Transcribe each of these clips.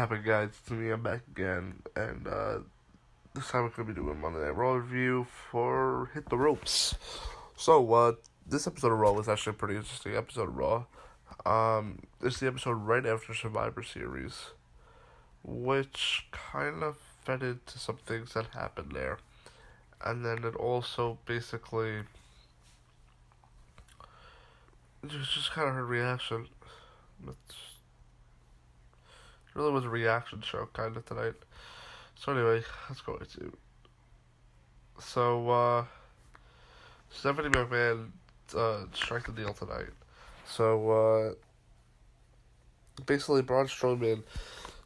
happening, guys? It's me, I'm back again, and this time we're going to be doing Monday Night Raw review for Hit the Ropes. So, this episode of Raw was actually a pretty interesting episode of Raw. It's the episode right after Survivor Series, which kind of fed into some things that happened there. And then it also basically just kind of her reaction. It really was a reaction show kind of tonight. So anyway, let's go into it. So, Stephanie McMahon struck the deal tonight. So, basically Braun Strowman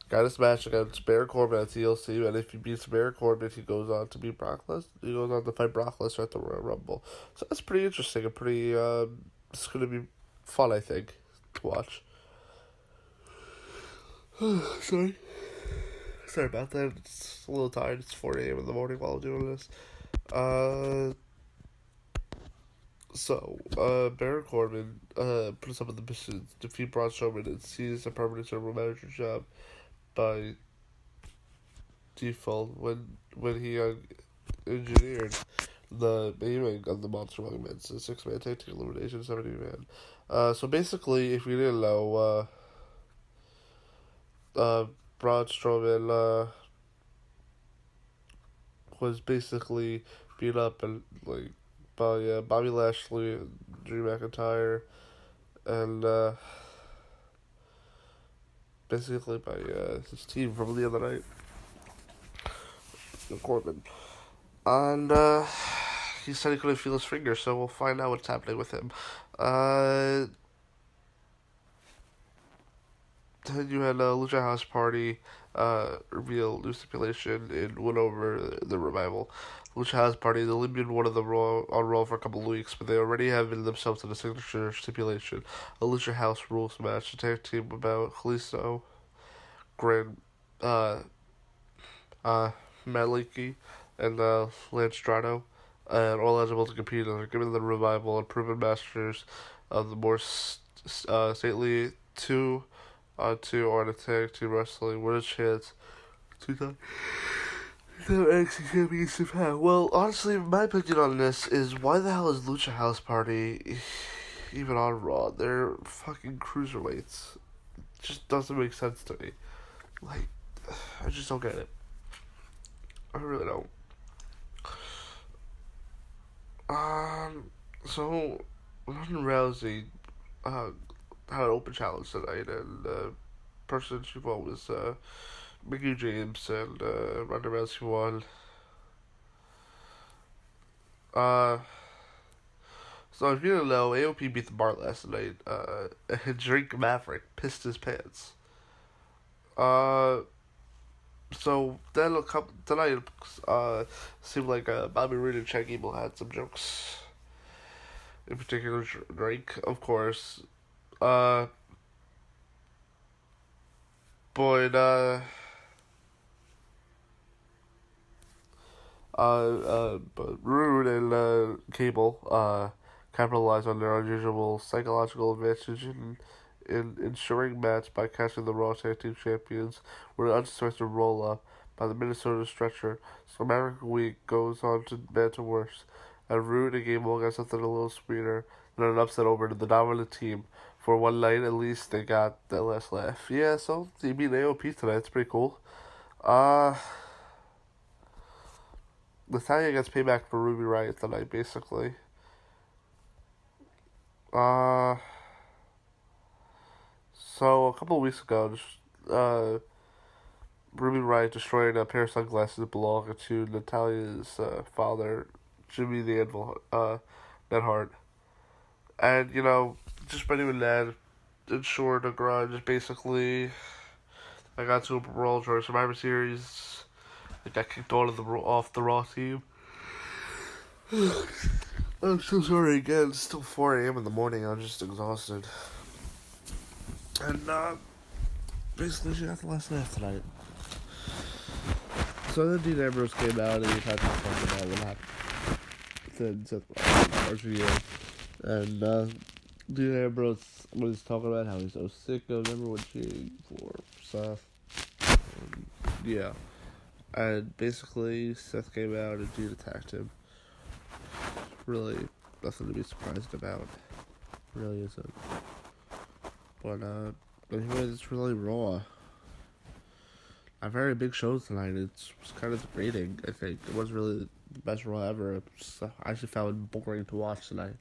got his match against Baron Corbin at TLC, and if he beats Baron Corbin, he goes on to beat Brock Lesnar. He goes on to fight Brock Lesnar at the Royal Rumble. So that's pretty interesting and pretty, it's going to be fun, I think, to watch. Sorry about that. It's a little tired. It's 4 a.m. in the morning while I'm doing this. Baron Corbin puts up in the mission to defeat Braun Strowman and seizes a permanent general manager job by default when he engineered the naming of the Monster Among Men, the 6-man tag team elimination, 70-man. So basically, if you didn't know, Braun Strowman was basically beat up and by Bobby Lashley, Drew McIntyre, and basically by his team from the other night, Corbin. And he said he couldn't feel his finger, so we'll find out what's happening with him. Then you had Lucha House Party reveal new stipulation and win over the Revival. Lucha House Party, they've only been one of them on Raw for a couple of weeks, but they already have in themselves in a signature stipulation, a Lucha House rules match, a tag team about Kalisto, Grand, Maliki, and Lanstrado, and all eligible to compete and are given the Revival and proven masters of the more stately 2-on-2 on a tag team wrestling with a chance to actually championship hat. Well, honestly, my opinion on this is, why the hell is Lucha House Party even on Raw? They're fucking cruiserweights. It just doesn't make sense to me. I just don't get it. I really don't. So Ronda Rousey had an open challenge tonight, and the person she won was Mickey James, and Ronda Rousey won. So if you don't know, AOP beat the Bar last night, and Drake Maverick pissed his pants. So then tonight, seemed like Bobby Roode and Chad Gable had some jokes. In particular, Drake, of course. But Roode and Cable capitalized on their unusual psychological advantage in ensuring match by catching the Raw Tag Team Champions with an unsuspected roll-up by the Minnesota Stretcher. So Maverick Week goes on to banter worse, and Roode and Gable got something a little sweeter than an upset over to the dominant team. For one night, at least, they got that last laugh. Yeah, so they beat AOP tonight. It's pretty cool. Natalya gets payback for Ruby Riott tonight, basically. So a couple of weeks ago, Ruby Riott destroyed a pair of sunglasses belonging to Natalya's father, Jimmy the Anvil, Neidhart. And, just by doing that, ensured a grudge. Basically, I got to a brawl during Survivor Series. I got kicked off the Raw team. I'm so sorry again. It's still 4 a.m. in the morning. I'm just exhausted. And, basically, she got the last laugh tonight. So then Dean Ambrose came out and he tried to talk about what happened. Then Seth Rollins, and, Dean Ambrose was talking about how he's so sick of everyone cheering for Seth. Yeah. And basically, Seth came out and Dean attacked him. Really, nothing to be surprised about. Really isn't. But, anyway, it's really Raw. A very big show tonight. It's kind of degrading, I think. It was really the best Raw ever. I actually found it boring to watch tonight.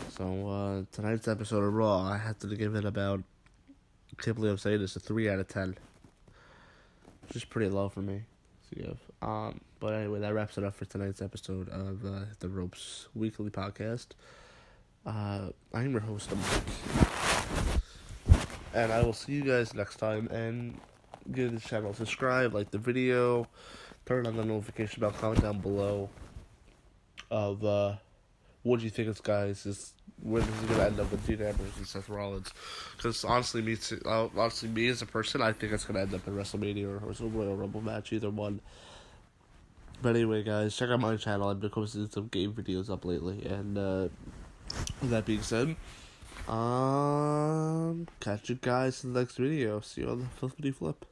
So, tonight's episode of Raw, I had to give it about, I can't believe I'm saying this, a 3 out of 10. Which is pretty low for me. So, yeah. But anyway, that wraps it up for tonight's episode of the Ropes Weekly Podcast. I'm your host, Mike. And I will see you guys next time. And give the channel a subscribe, like the video, turn on the notification bell, comment down below of what do you think, guys, is where this is gonna end up with Dean Ambrose and Seth Rollins. Because honestly, me as a person, I think it's gonna end up in WrestleMania or a Royal Rumble match, either one. But anyway, guys, check out my channel. I've been posting some game videos up lately, and with that being said, catch you guys in the next video. See you on the flippity flip.